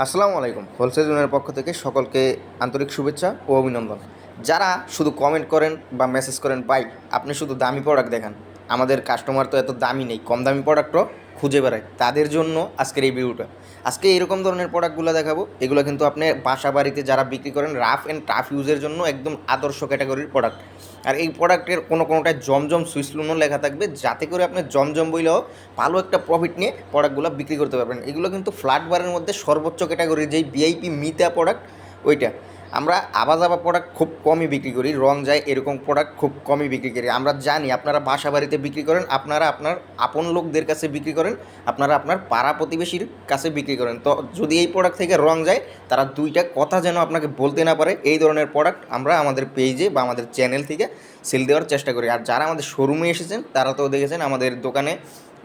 আসসালামু আলাইকুম। হোলসেল জোনের পক্ষ থেকে সকলকে আন্তরিক শুভেচ্ছা ও অভিনন্দন। যারা শুধু কমেন্ট করেন বা মেসেজ করেন, ভাই আপনি শুধু দামি প্রোডাক্ট দেখান, আমাদের কাস্টমার তো এত দামি নেই, কম দামি প্রোডাক্টও খুঁজে বেড়ায়, তাদের জন্য আজকের এই ভিডিওটা। আজকে এরকম ধরনের প্রোডাক্টগুলো দেখাবো। এগুলো কিন্তু আপনি বাসা বাড়িতে যারা বিক্রি করেন, রাফ অ্যান্ড টাফ ইউজের জন্য একদম আদর্শ ক্যাটাগরির প্রোডাক্ট। আর এই প্রোডাক্টের কোনোটায় জমজম সুইচ লোনও লেখা থাকবে, যাতে করে আপনি জমজম বইলেও ভালো একটা প্রফিট নিয়ে প্রোডাক্টগুলো বিক্রি করতে পারবেন। এগুলো কিন্তু ফ্ল্যাট বারের মধ্যে সর্বোচ্চ ক্যাটাগরির যেই ভিআইপি মিতা প্রোডাক্ট, ওইটা আমরা আবাজাবা প্রোডাক্ট খুব কমই বিক্রি করি, রং যায় এরকম প্রোডাক্ট খুব কমই বিক্রি করি। আমরা জানি আপনারা বাসা বাড়িতে বিক্রি করেন, আপনারা আপনার আপন লোকদের কাছে বিক্রি করেন, আপনারা আপনার পাড়া প্রতিবেশীর কাছে বিক্রি করেন। তো যদি এই প্রোডাক্ট থেকে রং যায়, তারা দুইটা কথা যেন আপনাকে বলতে না পারে, এই ধরনের প্রোডাক্ট আমরা আমাদের পেজে বা আমাদের চ্যানেল থেকে সেল দেওয়ার চেষ্টা করি। আর যারা আমাদের শোরুমে এসেছেন তারা তো দেখেছেন আমাদের দোকানে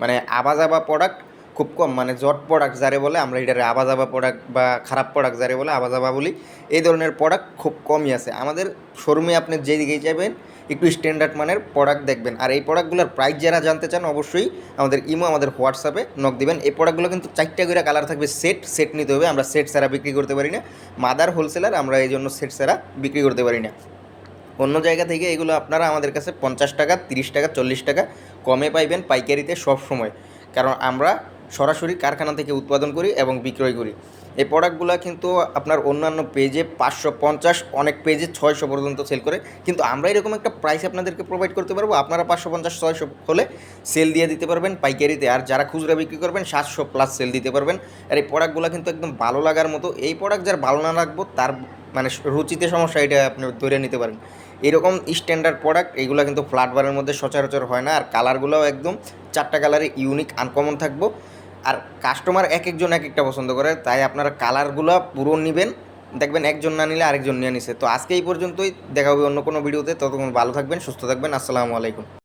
মানে আবাজাবা প্রোডাক্ট খুব কম, মানে জট প্রোডাক্ট যারে বলে, আমরা এটারে আবাজাবা প্রোডাক্ট বা খারাপ প্রোডাক্ট যারে বলে আবাজাবা বলি, এই ধরনের প্রোডাক্ট খুব কমই আছে আমাদের শোরুমে। আপনি যেদিকেই যাবেন একটু স্ট্যান্ডার্ড মানের প্রোডাক্ট দেখবেন। আর এই প্রোডাক্টগুলোর প্রাইস যারা জানতে চান, অবশ্যই আমাদের ইমো, আমাদের হোয়াটসঅ্যাপে নক দিবেন। এই প্রোডাক্টগুলো কিন্তু 4টা করে কালার থাকবে, সেট সেট নিতে হবে, আমরা সেট ছাড়া বিক্রি করতে পারি না। মাদার হোলসেলার, আমরা এই জন্য সেট ছাড়া বিক্রি করতে পারি না। অন্য জায়গা থেকে এগুলো আপনারা আমাদের কাছে 50 টাকা, 30 টাকা, 40 টাকা কমে পাইবেন পাইকারিতে সব সময়, কারণ আমরা সরাসরি কারখানা থেকে উৎপাদন করি এবং বিক্রয় করি। এই প্রোডাক্টগুলো কিন্তু আপনার অন্যান্য পেজে 550, অনেক পেজে 600 পর্যন্ত সেল করে, কিন্তু আমরা এরকম একটা প্রাইস আপনাদেরকে প্রোভাইড করতে পারবো, আপনারা 550-600 হলে সেল দিয়ে দিতে পারবেন পাইকারিতে। আর যারা খুচরা বিক্রি করবেন 700+ সেল দিতে পারবেন। আর এই প্রোডাক্টগুলো কিন্তু একদম ভালো লাগার মতো। এই প্রোডাক্ট যার ভালো না লাগবো, তার মানে রুচিতে সমস্যা, এটা আপনি ধরে নিতে পারেন। এরকম স্ট্যান্ডার্ড প্রোডাক্ট এইগুলো কিন্তু ফ্ল্যাট বারের মধ্যে সচরাচর হয় না। আর কালারগুলোও একদম 4টা কালারে ইউনিক আনকমন থাকবো। আর কাস্টমার এক একজন এক একটা পছন্দ করে, তাই আপনারা কালারগুলো পুরো নেবেন, দেখবেন একজন না নিলে আরেকজন নিয়ে নিছে। তো আজকে এই পর্যন্তই, দেখা হবে অন্য কোনো ভিডিওতে। ততক্ষণ ভালো থাকবেন, সুস্থ থাকবেন। আসসালামু আলাইকুম।